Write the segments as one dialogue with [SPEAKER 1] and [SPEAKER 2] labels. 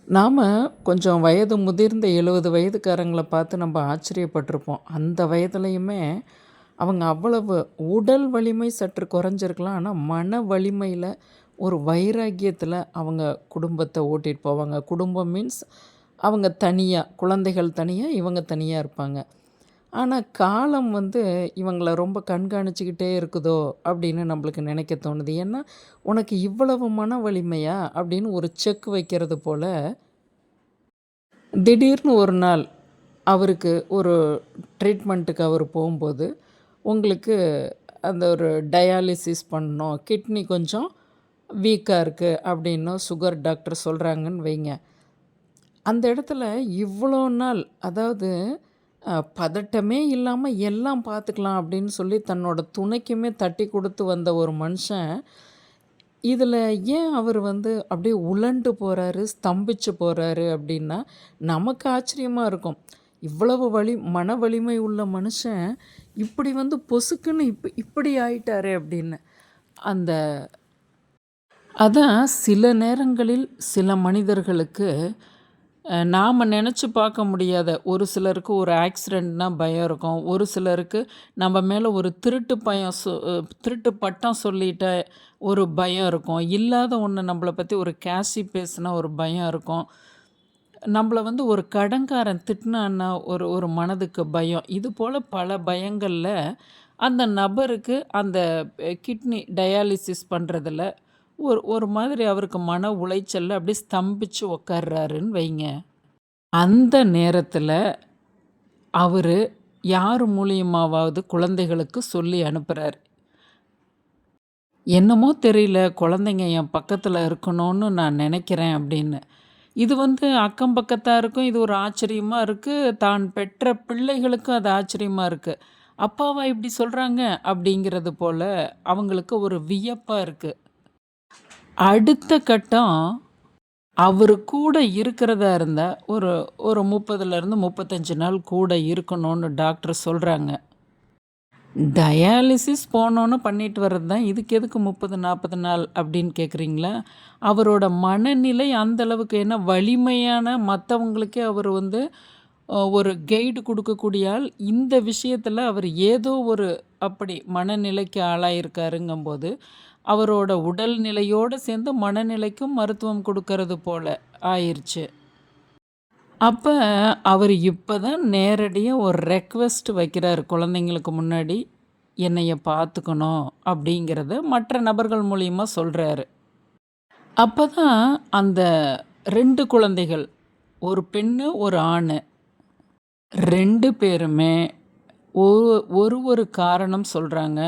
[SPEAKER 1] நாம் கொஞ்சம் வயது முதிர்ந்த 70 வயதுக்காரங்கள பார்த்து நம்ம ஆச்சரியப்பட்டிருப்போம். அந்த வயதிலையுமே அவங்க அவ்வளவு உடல் வலிமை சற்று குறைஞ்சிருக்கலாம். ஆனால் மன வலிமையில் ஒரு வைராக்கியத்தில் அவங்க குடும்பத்தை ஓட்டிகிட்டு போவாங்க. குடும்பம் மீன்ஸ் அவங்க தனியாக, குழந்தைகள் தனியாக, இவங்க தனியாக இருப்பாங்க. ஆனால் காலம் இவங்கள ரொம்ப கண்காணிச்சுக்கிட்டே இருக்குதோ அப்படின்னு நம்மளுக்கு நினைக்க தோணுது. ஏன்னா, உனக்கு இவ்வளவு மன வலிமையா அப்படின்னு ஒரு செக் வைக்கிறது போல் திடீர்னு ஒரு நாள் அவருக்கு ஒரு ட்ரீட்மெண்ட்டுக்கு அவர் போகும்போது, உங்களுக்கு அந்த ஒரு டயாலிசிஸ் பண்ணணும், கிட்னி கொஞ்சம் வீக்காக இருக்குது அப்படின்னு சுகர் டாக்டர் சொல்கிறாங்கன்னு வைங்க. அந்த இடத்துல இவ்வளோ நாள் அதாவது பதட்டமே இல்லாமல் எல்லாம் பார்த்துக்கலாம் அப்படின்னு சொல்லி தன்னோட துணைக்குமே தட்டி கொடுத்து வந்த ஒரு மனுஷன், இதில் ஏன் அவர் அப்படியே உலண்டு போகிறாரு, ஸ்தம்பிச்சு போகிறாரு அப்படின்னா, நமக்கு ஆச்சரியமாக இருக்கும். இவ்வளவு மன வலிமை உள்ள மனுஷன் இப்படி பொசுக்குன்னு இப்படி ஆயிட்டாரே அப்படின்னு. அந்த அதான் சில நேரங்களில் சில மனிதர்களுக்கு நாம் நினச்சி பார்க்க முடியாத ஒரு சிலருக்கு ஒரு ஆக்சிடெண்ட்னா பயம் இருக்கும். ஒரு சிலருக்கு நம்ம மேலே ஒரு திருட்டு பட்டம் சொல்லிட்ட ஒரு பயம் இருக்கும். இல்லாத ஒன்று நம்மளை பற்றி ஒரு கேசி பேசுனா ஒரு பயம் இருக்கும். நம்மளை ஒரு கடன்காரன் திட்டினான்னா ஒரு ஒரு மனதுக்கு பயம். இது போல் பல பயங்களில் அந்த நபருக்கு அந்த கிட்னி டயாலிசிஸ் பண்ணுறதில் ஒரு ஒரு மாதிரி அவருக்கு மன உளைச்சல்ல அப்படியே ஸ்தம்பிச்சு உக்கார்றாருன்னு வைங்க. அந்த நேரத்தில் அவர் யார் மூலியமாவது குழந்தைகளுக்கு சொல்லி அனுப்புகிறார். என்னமோ தெரியல, குழந்தைங்க என் பக்கத்தில் இருக்கணும்னு நான் நினைக்கிறேன் அப்படின்னு. இது அக்கம் பக்கத்தாருக்கும் இது ஒரு ஆச்சரியமாக இருக்குது. தான் பெற்ற பிள்ளைகளுக்கும் அது ஆச்சரியமாக இருக்குது. அப்பாவா இப்படி சொல்கிறாங்க அப்படிங்கிறது போல் அவங்களுக்கு ஒரு வியப்பாக இருக்குது. அடுத்த கட்டம் அவரு கூட இருக்கிறதா இருந்தா, ஒரு ஒரு 30லேருந்து 35 நாள் கூட இருக்கணும்னு டாக்டர் சொல்கிறாங்க. டயாலிசிஸ் போனோன்னு பண்ணிட்டு வர்றது தான். இதுக்கு எதுக்கு 30, 40 நாள் அப்படின்னு கேட்குறீங்களா? அவரோட மனநிலை அந்த அளவுக்கு ஏன்னா வலிமையான மற்றவங்களுக்கே அவர் ஒரு கைடு கொடுக்கக்கூடிய ஆள். இந்த விஷயத்தில் அவர் ஏதோ ஒரு அப்படி மனநிலைக்கு ஆளாயிருக்காருங்கும்போது, அவரோட உடல் நிலையோடு சேர்ந்து மனநிலைக்கும் மருத்துவம் கொடுக்கறது போல ஆயிருச்சு. அப்போ அவர் இப்போ தான் நேரடியாக ஒரு ரெக்வெஸ்ட் வைக்கிறார் குழந்தைங்களுக்கு முன்னாடி, என்னைய பார்த்துக்கணும் அப்படிங்கிறத மற்ற நபர்கள் மூலியமா சொல்கிறாரு. அப்போ தான் அந்த 2 குழந்தைகள், ஒரு பெண்ணு, ஒரு ஆண் 2 பேருமே ஒரு காரணம் சொல்கிறாங்க.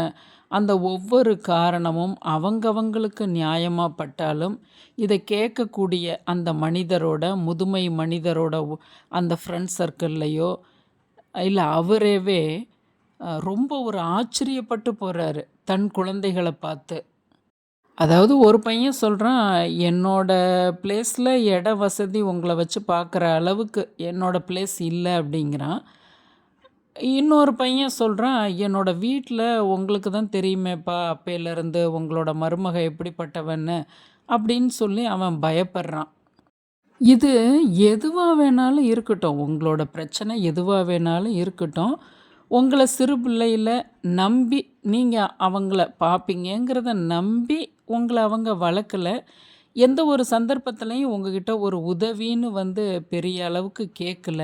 [SPEAKER 1] அந்த ஒவ்வொரு காரணமும் அவங்கவங்களுக்கு நியாயமாக பட்டாலும், இதை கேட்கக்கூடிய அந்த மனிதரோட முதுமை மனிதரோட அந்த ஃப்ரெண்ட் சர்க்கிள்லையோ இல்லை அவரேவே ரொம்ப ஒரு ஆச்சரியப்பட்டு போகிறாரு தன் குழந்தைகளை பார்த்து. அதாவது ஒரு பையன் சொல்கிறான், என்னோட பிளேஸில் இட வசதி உங்களை வச்சு பார்க்குற அளவுக்கு என்னோட பிளேஸ் இல்லை அப்படிங்கிறான். இன்னொரு பையன் சொல்கிறான், என்னோட வீட்டில் உங்களுக்கு தான் தெரியுமேப்பா அப்பையிலேருந்து உங்களோட மருமக எப்படிப்பட்டவன்னு அப்படின்னு சொல்லி அவன் பயப்படுறான். இது எதுவாக வேணாலும் இருக்கட்டும், உங்களோட பிரச்சனை எதுவாக வேணாலும் இருக்கட்டும், உங்களை சிறு பிள்ளையில் நம்பி நீங்கள் அவங்கள பார்ப்பீங்கிறத நம்பி உங்களை அவங்க வளர்க்கல. எந்த ஒரு சந்தர்ப்பத்திலையும் உங்ககிட்ட ஒரு உதவின்னு பெரிய அளவுக்கு கேட்கல.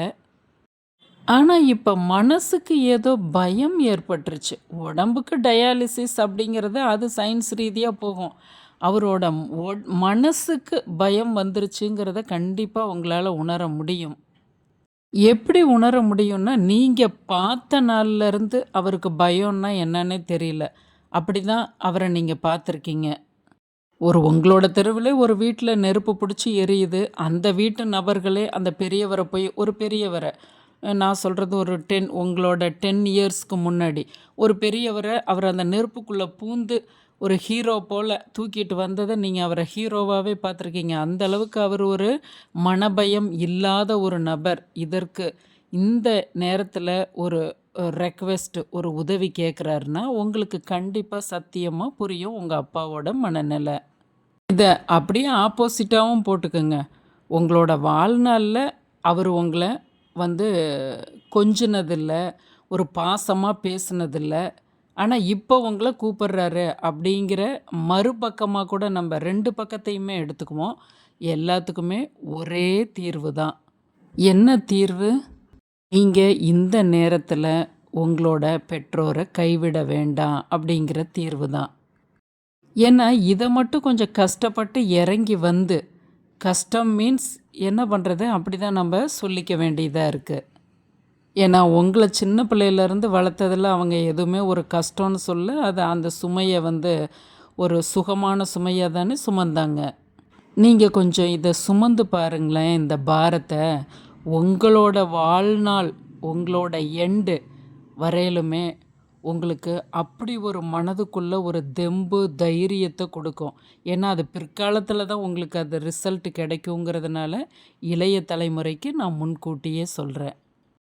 [SPEAKER 1] ஆனால் இப்போ மனசுக்கு ஏதோ பயம் ஏற்பட்டுருச்சு. உடம்புக்கு டயாலிசிஸ் அப்படிங்கிறது அது சயின்ஸ் ரீதியாக போகும். அவரோட மனசுக்கு பயம் வந்துருச்சுங்கிறத கண்டிப்பாக உங்களால் உணர முடியும். எப்படி உணர முடியும்னா, நீங்கள் பார்த்த நாள்லேருந்து அவருக்கு பயம்னா என்னன்னே தெரியல. அப்படி தான் அவரை நீங்கள் பார்த்துருக்கீங்க. உங்களோட தெருவில் ஒரு வீட்டில் நெருப்பு பிடிச்சி எரியுது. அந்த வீட்டு நபர்களே அந்த பெரியவரை போய் ஒரு பெரியவரை நான் சொல்கிறது ஒரு உங்களோட 10 இயர்ஸ்க்கு முன்னாடி ஒரு பெரியவரை அவர் அந்த நெருப்புக்குள்ளே பூந்து ஒரு ஹீரோ போல் தூக்கிட்டு வந்ததை நீங்கள் அவரை ஹீரோவாகவே பார்த்துருக்கீங்க. அந்த அளவுக்கு அவர் ஒரு மனபயம் இல்லாத ஒரு நபர். இதற்கு இந்த நேரத்தில் ஒரு ரெக்வெஸ்ட் ஒரு உதவி கேட்குறாருன்னா உங்களுக்கு கண்டிப்பாக சத்தியமாக புரியும் உங்கள் அப்பாவோட மனநிலை. இதை அப்படியே ஆப்போசிட்டாகவும் போட்டுக்கோங்க. உங்களோட வாழ்நாளில் அவர் உங்களை வந்து கொஞ்சினதில்ல, ஒரு பாசமா பேசினதில்ல. ஆனால் இப்போ உங்களை கூப்பிடுறாரு அப்படிங்கிற மறுபக்கமாக கூட நம்ம 2 பக்கத்தையுமே எடுத்துக்குவோம். எல்லாத்துக்குமே ஒரே தீர்வு தான். என்ன தீர்வு? நீங்க இந்த நேரத்துல உங்களோட பெற்றோர கைவிட வேண்டாம் அப்படிங்கிற தீர்வு தான். ஏன்னா, இத மட்டும் கொஞ்சம் கஷ்டப்பட்டு இறங்கி வந்து, கஷ்டம் மீன்ஸ் என்ன பண்றது? அப்படிதான் நம்ப சொல்லிக்க வேண்டியதா இருக்கு. ஏன்னா, உங்கள சின்ன பிள்ளையிலேருந்து வளர்த்ததுல அவங்க எதுவுமே ஒரு கஷ்டம்னு சொல்ல, அந்த சுமைய வந்து ஒரு சுகமான சுமையா தானே சுமந்தாங்க. நீங்க கொஞ்சம் இத சுமந்து பாருங்களேன், இந்த பாரத்த. உங்களோட வாழ்நாள், உங்களோட எண்டு வரையிலுமே உங்களுக்கு அப்படி ஒரு மனதுக்குள்ள ஒரு தெம்பு, தைரியத்த குடுக்கும். ஏன்னா, அது பிற்காலத்தில தான் உங்களுக்கு அது ரிசல்ட் கிடைக்குங்கிறதுனால, இளைய தலைமுறைக்கு நான் முன்கூட்டியே சொல்றேன்.